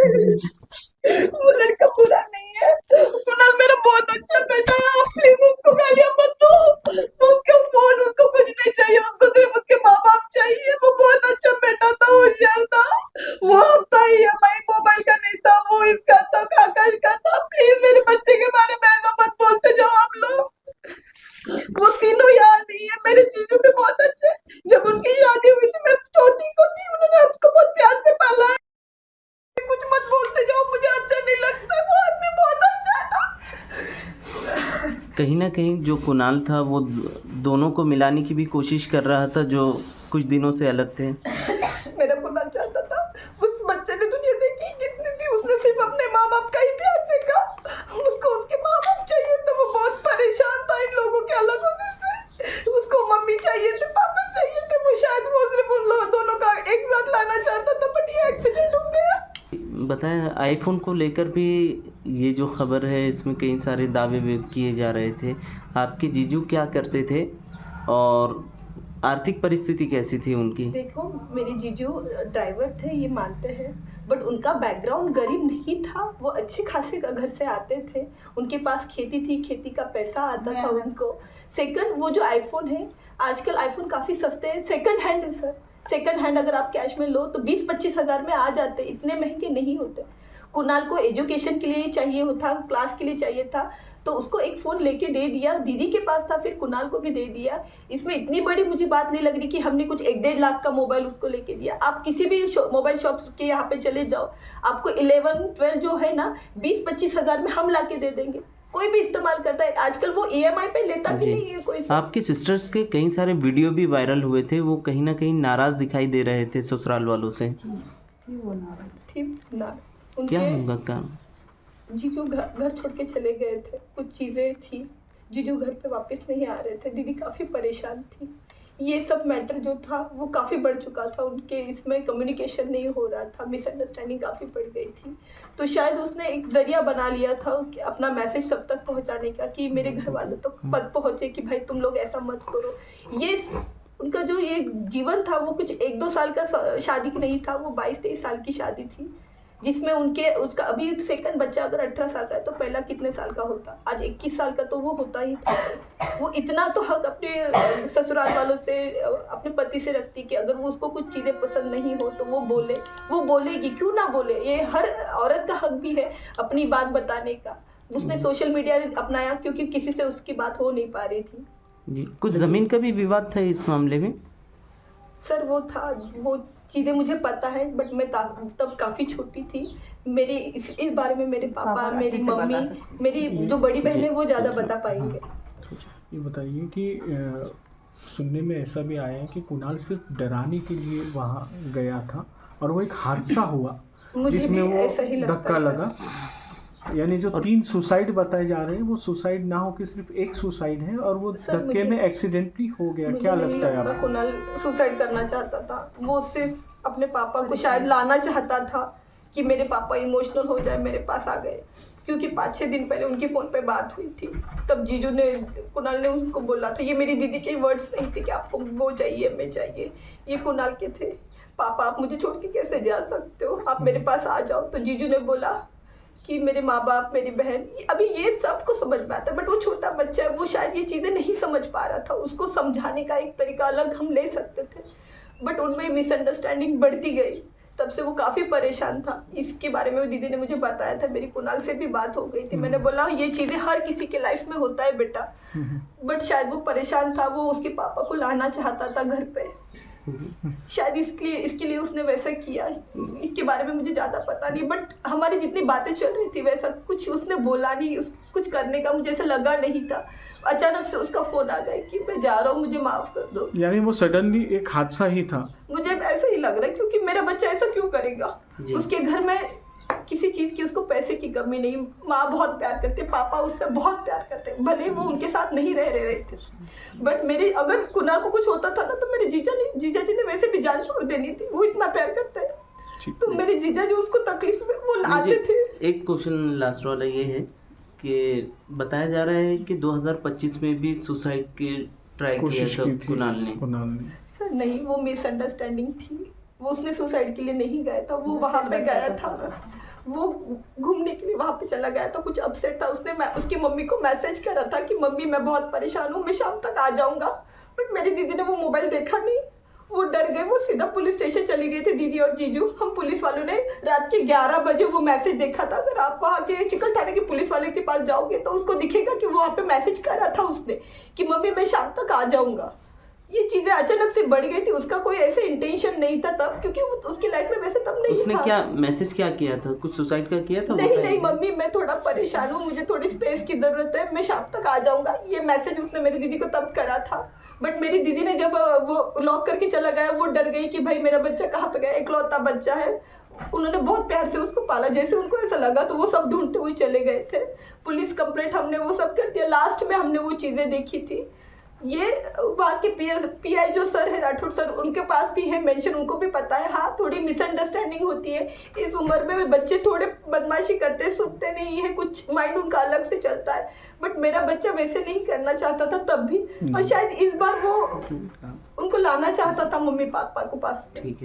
वो लड़का बुरा नहीं है, कुणाल मेरा बहुत अच्छा बेटा है, आप प्लीज उसको गालियां मत दो। उसका फोन, उसको कुछ नहीं चाहिए, उसको सिर्फ उसके माँ बाप चाहिए। वो बहुत अच्छा बेटा था, होशियार था। वो हफ्ता EMI मोबाइल का नहीं था, वो इसका था, कागज का था। प्लीज मेरे बच्चे के बारे में ऐसा मत बोलते जाओ आप लोग। वो तीनों यार नहीं है, मेरे जीजू भी बहुत अच्छे। जब उनकी शादी हुई थी, मैं चौथी को थी, उन्होंने हमको बहुत प्यार से पाला है। कुछ मत बोलते जाओ, मुझे अच्छा नहीं लगता। वो आदमी बहुत अच्छा था। कहीं ना कहीं जो कुणाल था वो दोनों को मिलाने की भी कोशिश कर रहा था, जो कुछ दिनों से अलग थे। मेरा कुणाल चाहता था, उस बच्चे ने दुनिया देखी कितनी थी, उसने सिर्फ अपने माँ बाप का ही प्यार देखा। उसको उसके माँ बाप चाहिए थे, वो बहुत परेशान था इन लोगों के अलग होने से। उसको मम्मी चाहिए थे, पापा चाहिए थे। वो शायद वो सिर्फ उन लोग दोनों का एक साथ लाना चाहता था, बट ये एक्सीडेंट हो गया। बताएं, आईफोन को लेकर भी ये जो खबर है इसमें कई सारे दावे किए जा रहे थे। आपके जीजू क्या करते थे और आर्थिक परिस्थिति कैसी थी उनकी? देखो, मेरे जीजू ड्राइवर थे, ये मानते हैं, बट उनका बैकग्राउंड गरीब नहीं था। वो अच्छे खासे घर से आते थे, उनके पास खेती थी, खेती का पैसा आता था उनको। सेकंड, वो जो आईफोन है, आजकल आईफोन काफ़ी सस्ते हैं, सेकंड हैंड है सर। सेकंड हैंड अगर आप कैश में लो तो 20-25 हज़ार में आ जाते, इतने महंगे नहीं होते। कुणाल को एजुकेशन के लिए चाहिए था, क्लास के लिए चाहिए था, तो उसको एक फ़ोन लेके दे दिया। दीदी के पास था, फिर कुणाल को भी दे दिया। इसमें इतनी बड़ी मुझे बात नहीं लग रही कि हमने कुछ 1-1.5 लाख का मोबाइल उसको लेके दिया। आप किसी भी मोबाइल शॉप के यहाँ पे चले जाओ, आपको 11-12 जो है ना, 20-25 हज़ार में हम ला के दे देंगे। कोई भी इस्तेमाल करता है, आजकल वो EMI पे लेता भी नहीं है कोई। आपके सिस्टर्स के कई सारे वीडियो भी वायरल हुए थे, वो कहीं ना कहीं नाराज़ दिखाई दे रहे थे ससुराल वालों से। थी नाराज। क्या होगा काम? जीजू घर छोड़ के चले गए थे, कुछ चीज़ें थी, जीजू घर पे वापस नहीं आ रहे थे, दीदी काफ़ी परेशान थी। ये सब मैटर जो था वो काफ़ी बढ़ चुका था, उनके इसमें कम्युनिकेशन नहीं हो रहा था, मिसअंडरस्टैंडिंग काफ़ी बढ़ गई थी। तो शायद उसने एक ज़रिया बना लिया था कि अपना मैसेज सब तक पहुंचाने का, कि मेरे घर वालों तक मत पहुँचे कि भाई तुम लोग ऐसा मत करो। ये उनका जो ये जीवन था वो कुछ 1-2 साल का शादी नहीं था, वो 22-23 साल की शादी थी, जिसमें उसका अभी सेकंड बच्चा अगर 18 साल का है तो पहला कितने साल का होता? आज 21 साल का तो वो होता ही था। वो इतना तो हक अपने ससुराल वालों से, अपने पति से रखती कि अगर वो उसको कुछ चीज़ें पसंद नहीं हो तो वो बोलेगी, क्यों ना बोले। ये हर औरत का हक भी है अपनी बात बताने का। उसने सोशल मीडिया अपनाया क्योंकि किसी से उसकी बात हो नहीं पा रही थी। जी, कुछ ज़मीन का भी विवाद था इस मामले में? सर वो चीज़ें मुझे पता है, बट मैं तब काफ़ी छोटी थी। मेरे इस बारे में मेरे पापा, मेरी मम्मी, मेरी जो बड़ी बहन है वो ज़्यादा बता पाएंगे। ये बताइए कि सुनने में ऐसा भी आया है कि कुणाल सिर्फ डराने के लिए वहाँ गया था और वो एक हादसा हुआ जिसमें वो धक्का लगा। यानी जो 3 सुसाइड बताए जा रहे हैं वो सुसाइड ना हो कि सिर्फ एक सुसाइड है और वो धक्के में एक्सीडेंटली हो गया। क्या लगता है आपको? कुणाल सुसाइड करना चाहता था, वो सिर्फ अपने पापा को शायद लाना चाहता था कि मेरे पापा इमोशनल हो जाए, मेरे पास आ गए। क्योंकि 5-6 दिन पहले उनकी फ़ोन पे बात हुई थी, तब जीजू ने, कुणाल ने उसको बोला था, ये मेरी दीदी के वर्ड्स नहीं थे कि आपको वो चाहिए, मैं चाहिए, ये कुणाल के थे, पापा आप मुझे छोड़ के कैसे जा सकते हो, आप मेरे पास आ जाओ। तो जीजू ने बोला कि मेरे माँ बाप, मेरी बहन, अभी ये सबको समझ में आता है, बट वो छोटा बच्चा है, वो शायद ये चीज़ें नहीं समझ पा रहा था। उसको समझाने का एक तरीका अलग हम ले सकते थे, बट उनमें मिसअंडरस्टैंडिंग बढ़ती गई। तब से वो काफ़ी परेशान था। इसके बारे में दीदी ने मुझे बताया था, मेरी कुणाल से भी बात हो गई थी। मैंने बोला ये चीज़ें हर किसी के लाइफ में होता है बेटा, बट शायद वो परेशान था, वो उसके पापा को लाना चाहता था घर पे, शायद इसके लिए उसने वैसा किया। इसके बारे में मुझे ज़्यादा पता नहीं, बट हमारी जितनी बातें चल रही थी वैसा कुछ उसने बोला नहीं, कुछ करने का मुझे ऐसा लगा नहीं था। अचानक से उसका फ़ोन आ गया कि मैं जा रहा हूँ, मुझे माफ़ कर दो। यानी वो सडनली एक हादसा ही था? मुझे ऐसा ही लग रहा है, क्योंकि मेरा बच्चा ऐसा क्यों करेगा। उसके घर में किसी चीज़ की उसको पैसे की कमी नहीं, माँ बहुत प्यार करते, पापा उससे बहुत प्यार करते, भले वो उनके साथ नहीं रहे थे, बट मेरे अगर कुणाल को कुछ होता था ना तो मेरे जीजा जी ने वैसे भी जान छोड़ देनी थी, वो इतना प्यार करते हैं। तो मेरे जीजा जी उसको तकलीफ में वो लाते थे। एक क्वेश्चन लास्ट वाला ये है कि बताया जा रहा है कि 2025 में भी सुसाइड की ट्राई किया था कुणाल ने। सर नहीं, वो मिसअंडरस्टैंडिंग थी, वो उसने सुसाइड के लिए नहीं गया था, वो वहाँ पे गया था। वो घूमने के लिए वहाँ पे चला गया था, कुछ अपसेट था। उसने उसकी मम्मी को मैसेज करा था कि मम्मी मैं बहुत परेशान हूँ, मैं शाम तक आ जाऊँगा। बट मेरी दीदी ने वो मोबाइल देखा नहीं, वो डर गए, वो सीधा पुलिस स्टेशन चली गई थी दीदी और जीजू। हम पुलिस वालों ने रात के 11 बजे वो मैसेज देखा था। अगर आप वहाँ के चिकल थाने के पुलिस वाले के पास जाओगे तो उसको दिखेगा कि वो वहाँ पे मैसेज करा था उसने कि मम्मी मैं शाम तक आ जाऊँगा। ये चीज़ें अचानक से बढ़ गई थी, उसका कोई ऐसे इंटेंशन नहीं था तब, क्योंकि उसकी लाइफ में वैसे तब नहीं उसने था। क्या मैसेज क्या किया था, कुछ सुसाइड का किया था? नहीं नहीं मम्मी मैं थोड़ा परेशान हूँ, मुझे थोड़ी स्पेस की ज़रूरत है, मैं शाम तक आ जाऊँगा। ये मैसेज उसने मेरी दीदी को तब करा था। बट मेरी दीदी ने जब वो लॉक करके चला गया, वो डर गई कि भाई मेरा बच्चा कहाँ पे गया, इकलौता बच्चा है। उन्होंने बहुत प्यार से उसको पाला, जैसे उनको ऐसा लगा तो वो सब ढूंढते हुए चले गए थे। पुलिस कंप्लेंट हमने वो सब कर दिया, लास्ट में हमने वो चीज़ें देखी थी। ये वहाँ के पीआई जो सर है राठौर सर, उनके पास भी है मेंशन, उनको भी पता है। हाँ थोड़ी मिसअंडरस्टैंडिंग होती है, इस उम्र में बच्चे थोड़े बदमाशी करते, सुनते नहीं है, कुछ माइंड उनका अलग से चलता है। बट मेरा बच्चा वैसे नहीं करना चाहता था तब भी, और शायद इस बार वो उनको लाना चाहता था मम्मी पापा को पास में। ठीक है।